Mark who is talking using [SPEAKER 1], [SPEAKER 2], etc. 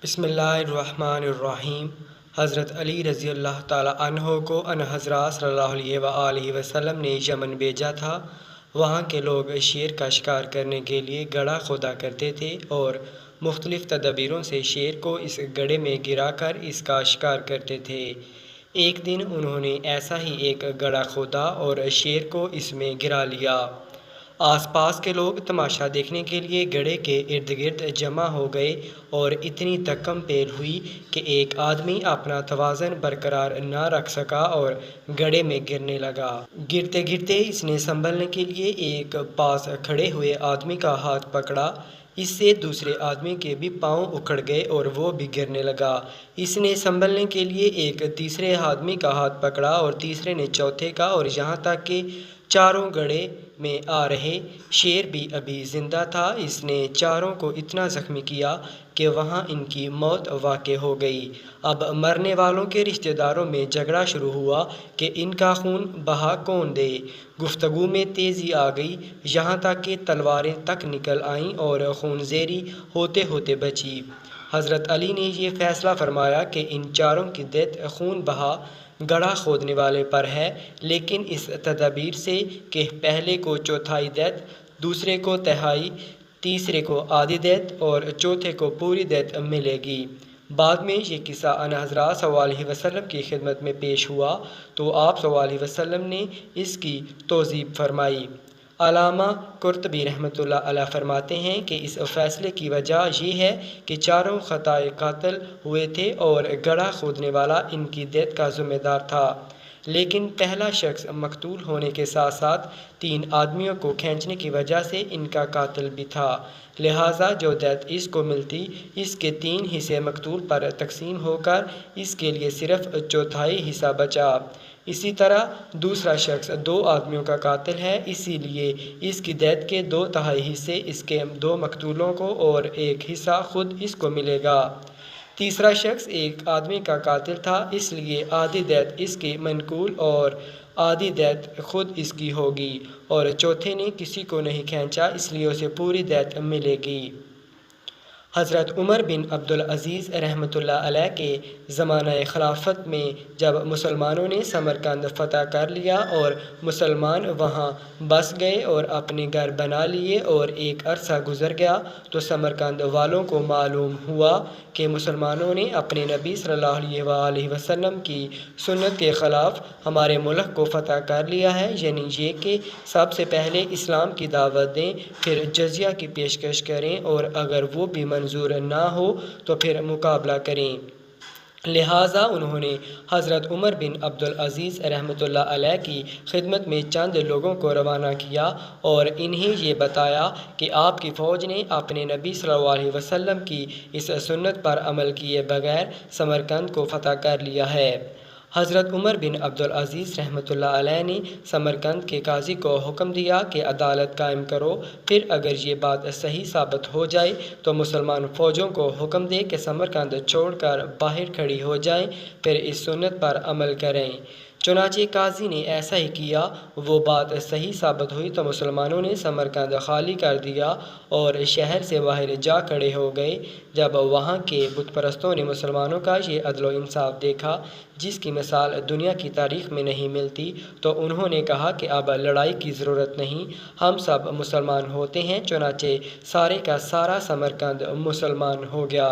[SPEAKER 1] بسم اللہ الرحمن الرحیم۔ حضرت علی رضی اللہ تعالیٰ عنہ کو ان حضرات صلی اللہ علیہ وآلہ وسلم نے یمن بھیجا تھا۔ وہاں کے لوگ شیر کا شکار کرنے کے لیے گڑھا کھودا کرتے تھے اور مختلف تدابیروں سے شیر کو اس گڑھے میں گرا کر اس کا شکار کرتے تھے۔ ایک دن انہوں نے ایسا ہی ایک گڑھا کھودا اور شیر کو اس میں گرا لیا۔ آس پاس کے لوگ تماشا دیکھنے کے لیے گڑھے کے ارد گرد جمع ہو گئے اور اتنی دھکم پیل ہوئی کہ ایک آدمی اپنا توازن برقرار نہ رکھ سکا اور گڑھے میں گرنے لگا۔ گرتے گرتے اس نے سنبھلنے کے لیے ایک پاس کھڑے ہوئے آدمی کا ہاتھ پکڑا۔ اس سے دوسرے آدمی کے بھی پاؤں اکھڑ گئے اور وہ بھی گرنے لگا۔ اس نے سنبھلنے کے لیے ایک تیسرے آدمی کا ہاتھ پکڑا اور تیسرے نے چوتھے کا، اور یہاں تک کہ چاروں گڑھے میں آ رہے شیر بھی ابھی زندہ تھا۔ اس نے چاروں کو اتنا زخمی کیا کہ وہاں ان کی موت واقع ہو گئی۔ اب مرنے والوں کے رشتہ داروں میں جھگڑا شروع ہوا کہ ان کا خون بہا کون دے۔ گفتگو میں تیزی آ گئی، یہاں تک کہ تلواریں تک نکل آئیں اور خون زیری ہوتے ہوتے بچی۔ حضرت علی نے یہ فیصلہ فرمایا کہ ان چاروں کی دیت خون بہا گڑھا کھودنے والے پر ہے، لیکن اس تدبیر سے کہ پہلے کو چوتھائی دیت، دوسرے کو تہائی، تیسرے کو آدھی دیت اور چوتھے کو پوری دیت ملے گی۔ بعد میں یہ قصہ ان حضرات صلی اللہ علیہ وسلم کی خدمت میں پیش ہوا تو آپ صلی اللہ علیہ وسلم نے اس کی توضیح فرمائی۔ علامہ قرطبی رحمۃ اللہ علیہ فرماتے ہیں کہ اس فیصلے کی وجہ یہ ہے کہ چاروں خطائے قاتل ہوئے تھے اور گڑھا کھودنے والا ان کی دیت کا ذمہ دار تھا، لیکن پہلا شخص مقتول ہونے کے ساتھ ساتھ تین آدمیوں کو کھینچنے کی وجہ سے ان کا قاتل بھی تھا، لہٰذا جو دیت اس کو ملتی اس کے تین حصے مقتول پر تقسیم ہو کر اس کے لیے صرف چوتھائی حصہ بچا۔ اسی طرح دوسرا شخص دو آدمیوں کا قاتل ہے، اسی لیے اس کی دیت کے دو تہائی حصے اس کے دو مقتولوں کو اور ایک حصہ خود اس کو ملے گا۔ تیسرا شخص ایک آدمی کا قاتل تھا، اس لیے آدھی دیت اس کے منقول اور آدھی دیت خود اس کی ہوگی، اور چوتھے نے کسی کو نہیں کھینچا اس لیے اسے پوری دیت ملے گی۔ حضرت عمر بن عبدالعزیز رحمۃ اللہ علیہ کے زمانہ خلافت میں جب مسلمانوں نے سمرقند فتح کر لیا اور مسلمان وہاں بس گئے اور اپنے گھر بنا لیے اور ایک عرصہ گزر گیا تو سمرقند والوں کو معلوم ہوا کہ مسلمانوں نے اپنے نبی صلی اللہ علیہ وآلہ وسلم کی سنت کے خلاف ہمارے ملک کو فتح کر لیا ہے، یعنی یہ کہ سب سے پہلے اسلام کی دعوت دیں، پھر جزیہ کی پیشکش کریں اور اگر وہ بھی منظور نہ ہو تو پھر مقابلہ کریں۔ لہٰذا انہوں نے حضرت عمر بن عبدالعزیز رحمۃ اللہ علیہ کی خدمت میں چند لوگوں کو روانہ کیا اور انہیں یہ بتایا کہ آپ کی فوج نے اپنے نبی صلی اللہ علیہ وسلم کی اس سنت پر عمل کیے بغیر سمرقند کو فتح کر لیا ہے۔ حضرت عمر بن عبدالعزیز رحمۃ اللہ علیہ نے سمرقند کے قاضی کو حکم دیا کہ عدالت قائم کرو، پھر اگر یہ بات صحیح ثابت ہو جائے تو مسلمان فوجوں کو حکم دے کہ سمرقند چھوڑ کر باہر کھڑی ہو جائیں، پھر اس سنت پر عمل کریں۔ چنانچہ قاضی نے ایسا ہی کیا۔ وہ بات صحیح ثابت ہوئی تو مسلمانوں نے سمرقند خالی کر دیا اور شہر سے باہر جا کھڑے ہو گئے۔ جب وہاں کے بت پرستوں نے مسلمانوں کا یہ عدل و انصاف دیکھا جس کی مثال دنیا کی تاریخ میں نہیں ملتی، تو انہوں نے کہا کہ اب لڑائی کی ضرورت نہیں، ہم سب مسلمان ہوتے ہیں۔ چنانچہ سارے کا سارا سمرقند مسلمان ہو گیا۔